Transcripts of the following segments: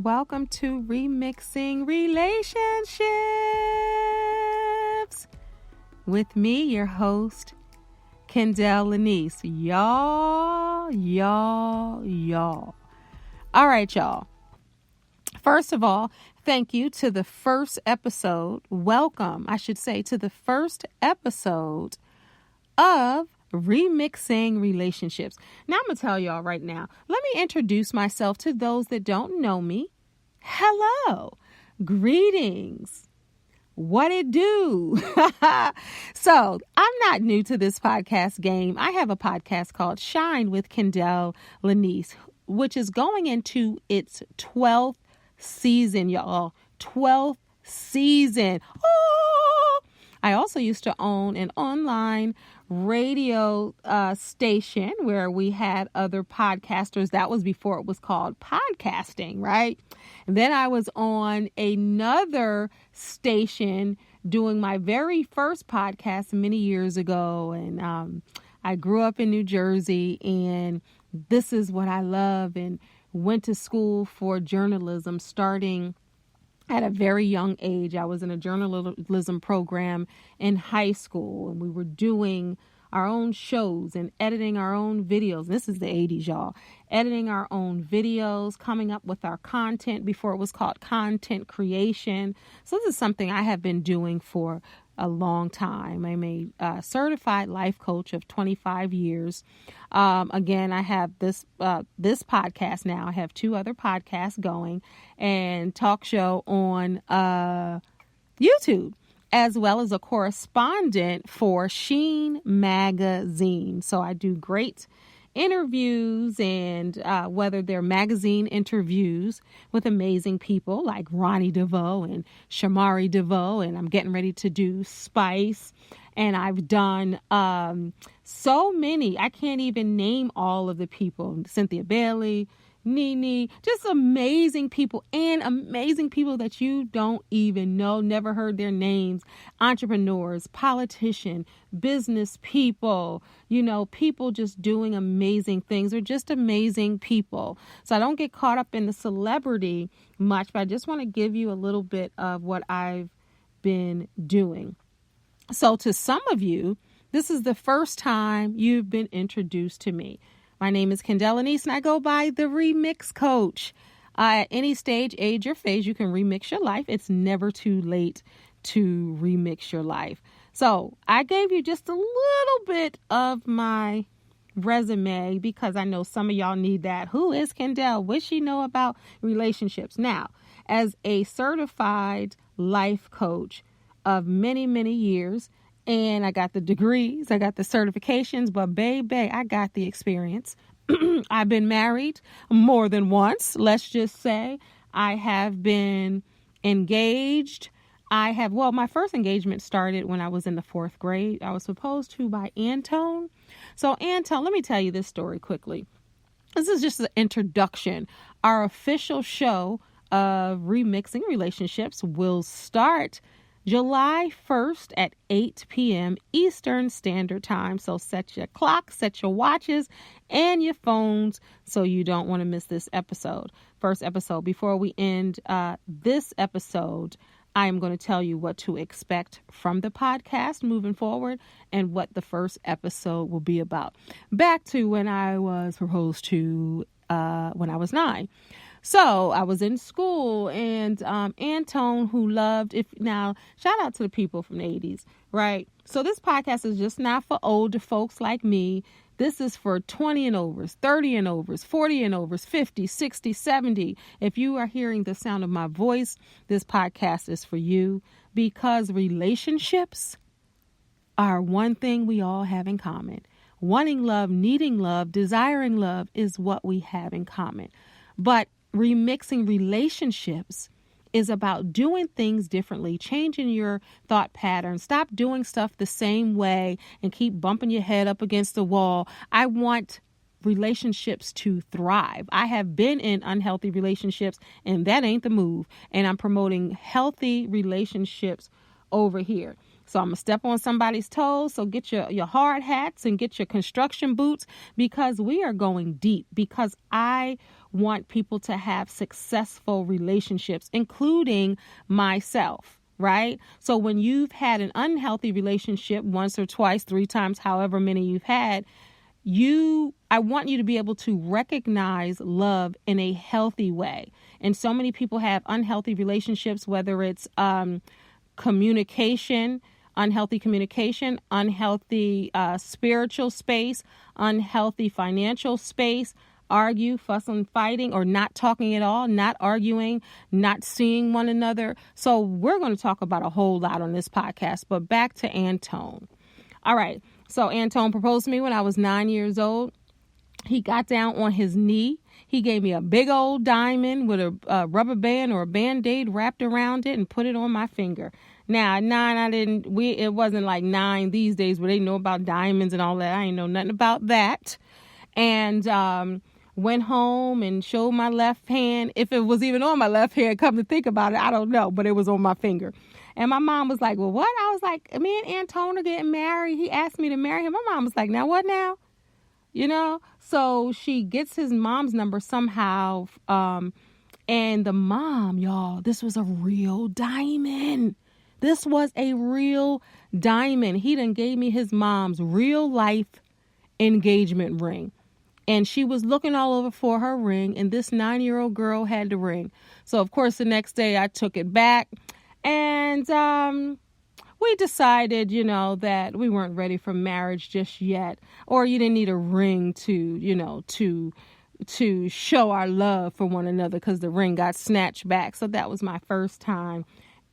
Welcome to Remixing Relationships with me, your host, Kendéll Lenice. Y'all. All right, y'all. First of all, thank you to the first episode. Welcome, I should say, to the first episode of Remixing Relationships. Now, I'm going to tell y'all right now, let me introduce myself to those that don't know me. Hello. Greetings. What it do? So, I'm not new to this podcast game. I have a podcast called Shine with Kendéll Lenice, which is going into its 12th season, y'all. 12th season. Oh! I also used to own an online radio station where we had other podcasters. That was before it was called podcasting, right? And then I was on another station doing my very first podcast many years ago. And I grew up in New Jersey, and this is what I love, and went to school for journalism starting at a very young age. I was in a journalism program in high school, and we were doing our own shows and editing our own videos. This is the 80s, y'all. Editing our own videos, coming up with our content before it was called content creation. So this is something I have been doing for a long time. I'm a certified life coach of 25 years. Again, I have this podcast now. I have two other podcasts going and talk show on YouTube, as well as a correspondent for Sheen Magazine. So I do great interviews, and whether they're magazine interviews with amazing people like Ronnie DeVoe and Shamari DeVoe, and I'm getting ready to do Spice. And I've done so many. I can't even name all of the people. Cynthia Bailey, Nene, just amazing people, and amazing people that you don't even know, never heard their names. Entrepreneurs, politicians, business people, people just doing amazing things. They're just amazing people. So I don't get caught up in the celebrity much, but I just want to give you a little bit of what I've been doing. So to some of you, this is the first time you've been introduced to me. My name is Kendéll Lenice, and I go by the Remix Coach. At any stage, age, or phase, you can remix your life. It's never too late to remix your life. So I gave you just a little bit of my resume because I know some of y'all need that. Who is Kendéll? What she know about relationships? Now, as a certified life coach of many, many years, and I got the degrees, I got the certifications, but baby, I got the experience. I've been married more than once. Let's just say I have been engaged. My first engagement started when I was in the 4th grade. I was proposed to by Antone. So Antone, let me tell you this story quickly. This is just an introduction. Our official show of Remixing Relationships will start July 1st at 8 p.m. Eastern Standard Time. So set your clock, set your watches, and your phones so you don't want to miss this first episode. Before we end this episode, I am going to tell you what to expect from the podcast moving forward and what the first episode will be about. Back to when I was proposed to when I was 9. So I was in school, and Antone, who loved, shout out to the people from the 80s, right? So this podcast is just not for older folks like me. This is for 20 and overs, 30 and overs, 40 and overs, 50, 60, 70. If you are hearing the sound of my voice, this podcast is for you, because relationships are one thing we all have in common. Wanting love, needing love, desiring love is what we have in common. But remixing relationships is about doing things differently, changing your thought pattern. Stop doing stuff the same way and keep bumping your head up against the wall. I want relationships to thrive. I have been in unhealthy relationships, and that ain't the move. And I'm promoting healthy relationships over here. So I'm going to step on somebody's toes. So get your hard hats and get your construction boots, because we are going deep, because I want people to have successful relationships, including myself, right? So when you've had an unhealthy relationship once or twice, 3 times, however many you've had, I want you to be able to recognize love in a healthy way. And so many people have unhealthy relationships, whether it's communication, unhealthy spiritual space, unhealthy financial space, argue, fuss and fighting, or not talking at all, not arguing, not seeing one another. So we're going to talk about a whole lot on this podcast, but back to Antone. All right. So Antone proposed to me when I was 9 years old. He got down on his knee. He gave me a big old diamond with a rubber band or a Band-Aid wrapped around it and put it on my finger. Now, at 9, it wasn't like 9 these days where they know about diamonds and all that. I ain't know nothing about that. And went home and showed my left hand. If it was even on my left hand, come to think about it, I don't know, but it was on my finger. And my mom was like, well, what? I was like, me and Antone are getting married. He asked me to marry him. My mom was like, now what now? So she gets his mom's number somehow. And the mom, y'all, this was a real diamond. This was a real diamond. He done gave me his mom's real life engagement ring. And she was looking all over for her ring. And this 9-year-old girl had the ring. So, of course, the next day I took it back. And we decided, that we weren't ready for marriage just yet. Or you didn't need a ring to show our love for one another because the ring got snatched back. So that was my first time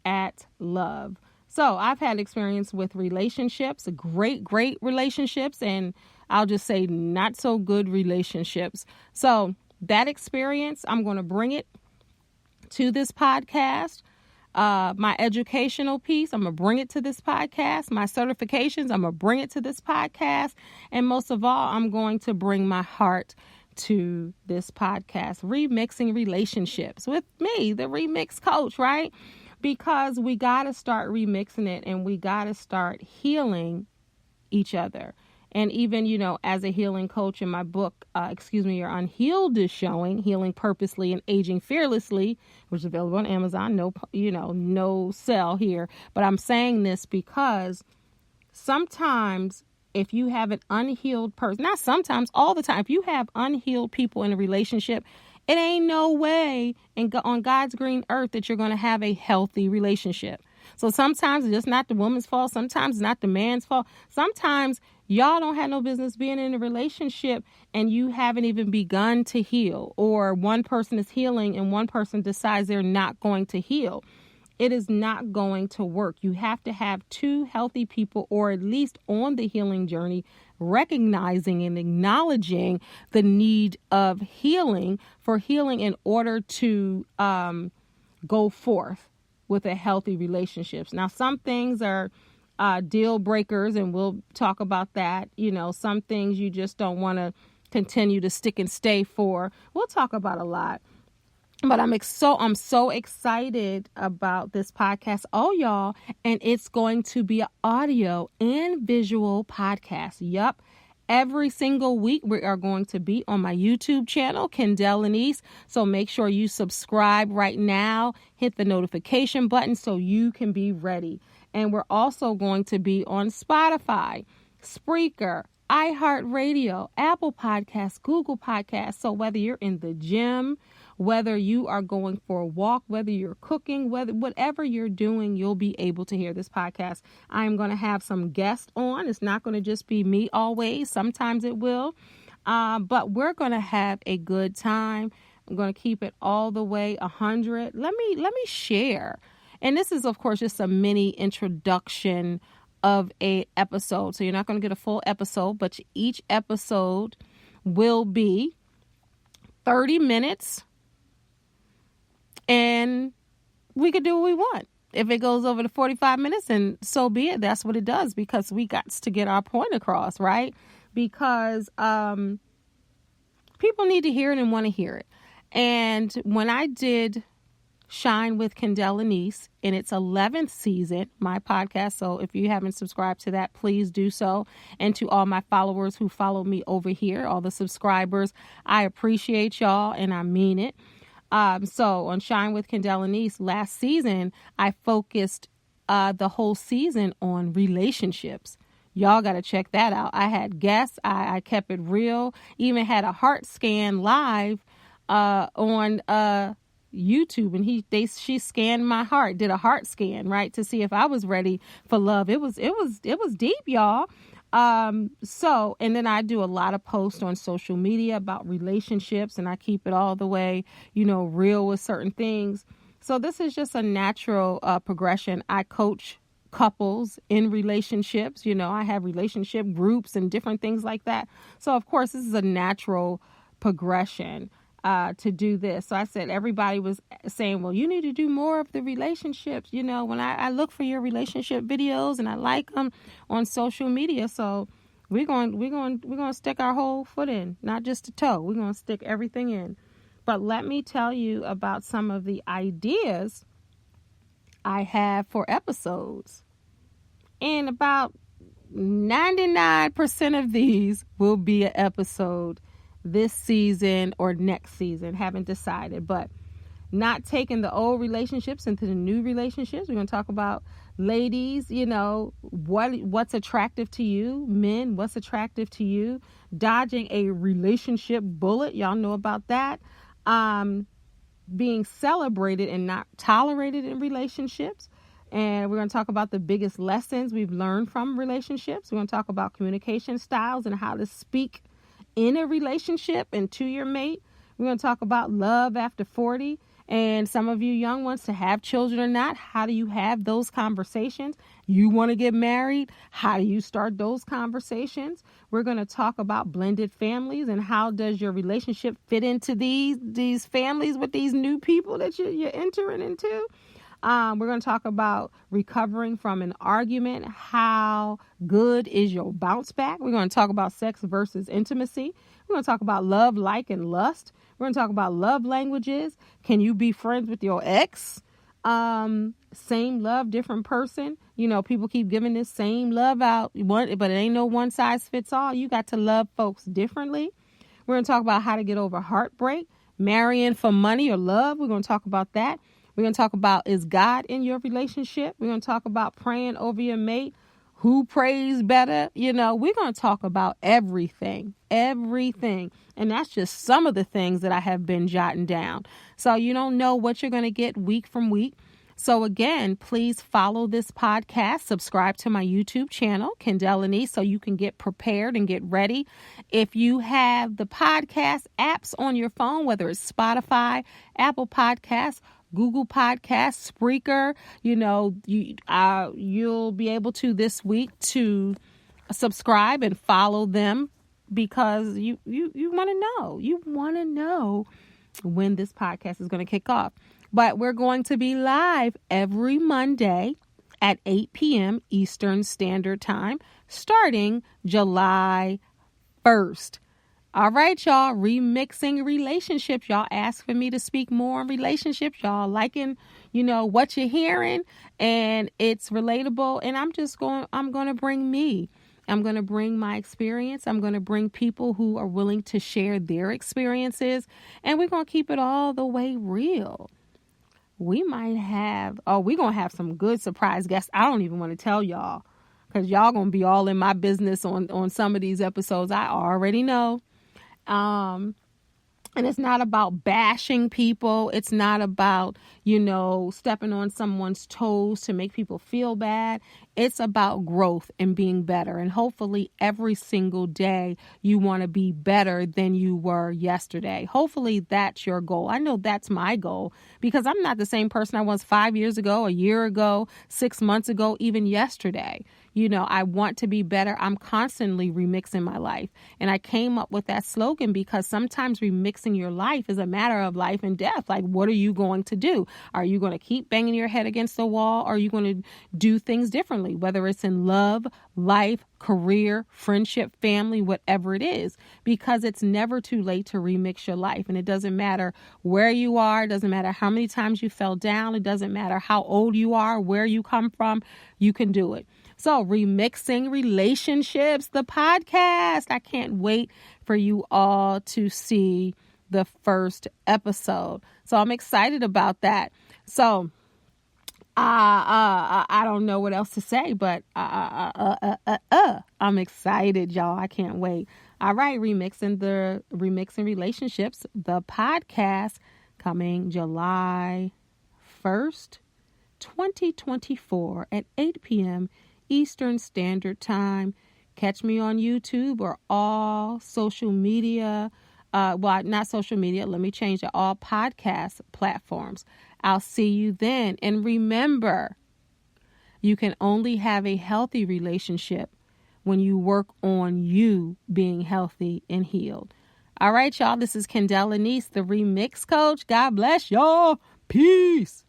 at love. So I've had experience with relationships, great relationships, and I'll just say not so good relationships. So that experience, I'm going to bring it to this podcast. My educational piece, I'm going to bring it to this podcast. My certifications, I'm going to bring it to this podcast. And most of all, I'm going to bring my heart to this podcast, Remixing Relationships, with me, the remix coach, right? Because we got to start remixing it and we got to start healing each other. And even, as a healing coach in my book, Your Unhealed is Showing, Healing Purposely and Aging Fearlessly, which is available on Amazon. No sell here. But I'm saying this because sometimes if you have an unhealed person, not sometimes, all the time, if you have unhealed people in a relationship, it ain't no way on God's green earth that you're going to have a healthy relationship. So sometimes it's just not the woman's fault. Sometimes it's not the man's fault. Sometimes y'all don't have no business being in a relationship and you haven't even begun to heal, or one person is healing and one person decides they're not going to heal. It is not going to work. You have to have 2 healthy people, or at least on the healing journey, recognizing and acknowledging the need of healing in order to go forth with a healthy relationships. Now, some things are deal breakers, and we'll talk about that. Some things you just don't want to continue to stick and stay for. We'll talk about a lot. But I'm so excited about this podcast. Oh, y'all. And it's going to be an audio and visual podcast. Yup. Every single week, we are going to be on my YouTube channel, Kendéll Lenice. So make sure you subscribe right now. Hit the notification button so you can be ready. And we're also going to be on Spotify, Spreaker, iHeartRadio, Apple Podcasts, Google Podcasts. So whether you're in the gym, whether you are going for a walk, whether you're cooking, whatever you're doing, you'll be able to hear this podcast. I am going to have some guests on. It's not going to just be me always. Sometimes it will. But we're going to have a good time. I'm going to keep it all the way 100. Let me share. And this is, of course, just a mini introduction of a episode. So you're not going to get a full episode, but each episode will be 30 minutes. And we could do what we want. If it goes over to 45 minutes, and so be it. That's what it does, because we got to get our point across, right? Because people need to hear it and want to hear it. And when I did Shine with Kendéll Lenice in its 11th season, my podcast. So if you haven't subscribed to that, please do so. And to all my followers who follow me over here, all the subscribers, I appreciate y'all and I mean it. So on Shine with Kendéll Lenice last season, I focused the whole season on relationships. Y'all got to check that out. I had guests. I kept it real. Even had a heart scan live on YouTube, and she scanned my heart, did a heart scan, right, to see if I was ready for love. It was deep, y'all. So, and then I do a lot of posts on social media about relationships, and I keep it all the way, real with certain things. So this is just a natural progression. I coach couples in relationships. I have relationship groups and different things like that. So of course, this is a natural progression to do this. So I said, everybody was saying, well, you need to do more of the relationships. When I look for your relationship videos and I like them on social media. So we're going to stick our whole foot in, not just a toe. We're going to stick everything in. But let me tell you about some of the ideas I have for episodes. And about 99% of these will be an episode this season or next season. Haven't decided, but not taking the old relationships into the new relationships. We're going to talk about ladies, what's attractive to you, men, what's attractive to you, dodging a relationship bullet. Y'all know about that. Being celebrated and not tolerated in relationships. And we're going to talk about the biggest lessons we've learned from relationships. We're going to talk about communication styles and how to speak in a relationship and to your mate. We're going to talk about love after 40. And some of you young ones, to have children or not, how do you have those conversations? You want to get married? How do you start those conversations? We're going to talk about blended families and how does your relationship fit into these families with these new people that you're entering into. We're going to talk about recovering from an argument. How good is your bounce back? We're going to talk about sex versus intimacy. We're going to talk about love, like, and lust. We're going to talk about love languages. Can you be friends with your ex? Same love, different person. People keep giving this same love out, but it ain't no one size fits all. You got to love folks differently. We're going to talk about how to get over heartbreak, marrying for money or love. We're going to talk about that. We're going to talk about, is God in your relationship? We're going to talk about praying over your mate. Who prays better? We're going to talk about everything. And that's just some of the things that I have been jotting down. So you don't know what you're going to get week from week. So again, please follow this podcast, subscribe to my YouTube channel, Kendéll Lenice, so you can get prepared and get ready. If you have the podcast apps on your phone, whether it's Spotify, Apple Podcasts, Google Podcasts, Spreaker, you'll be able to this week to subscribe and follow them because you want to know. You want to know when this podcast is going to kick off. But we're going to be live every Monday at 8 p.m. Eastern Standard Time, starting July 1st. All right, y'all, remixing relationships. Y'all ask for me to speak more on relationships. Y'all liking, what you're hearing, and it's relatable. And I'm going to bring me. I'm going to bring my experience. I'm going to bring people who are willing to share their experiences. And we're going to keep it all the way real. We're going to have some good surprise guests. I don't even want to tell y'all because y'all going to be all in my business on some of these episodes. I already know. And it's not about bashing people. It's not about, stepping on someone's toes to make people feel bad. It's about growth and being better. And hopefully every single day you want to be better than you were yesterday. Hopefully that's your goal. I know that's my goal because I'm not the same person I was 5 years ago, a year ago, 6 months ago, even yesterday. I want to be better. I'm constantly remixing my life. And I came up with that slogan because sometimes remixing your life is a matter of life and death. Like, what are you going to do? Are you going to keep banging your head against the wall? Or are you going to do things differently, whether it's in love, life, career, friendship, family, whatever it is? Because it's never too late to remix your life. And it doesn't matter where you are. It doesn't matter how many times you fell down. It doesn't matter how old you are, where you come from. You can do it. So, Remixing Relationships, the podcast. I can't wait for you all to see the first episode. So I'm excited about that. So I don't know what else to say, but I'm excited, y'all. I can't wait. All right, Remixing Relationships, the podcast, coming July 1st, 2024 at 8 p.m. Eastern Standard Time. Catch me on YouTube or all social media. Not social media. Let me change it. All podcast platforms. I'll see you then. And remember, you can only have a healthy relationship when you work on you being healthy and healed. All right, y'all. This is Kendéll Lenice, the Remix Coach. God bless y'all. Peace.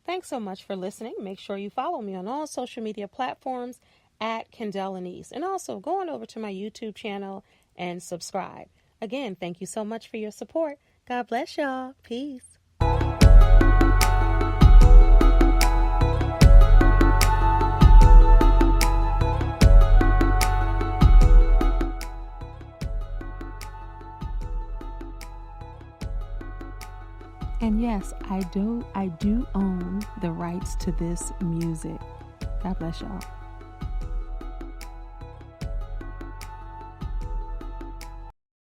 Thanks so much for listening. Make sure you follow me on all social media platforms at Kendéll Lenice. And also go on over to my YouTube channel and subscribe. Again, thank you so much for your support. God bless y'all. Peace. And yes, I do own the rights to this music. God bless y'all.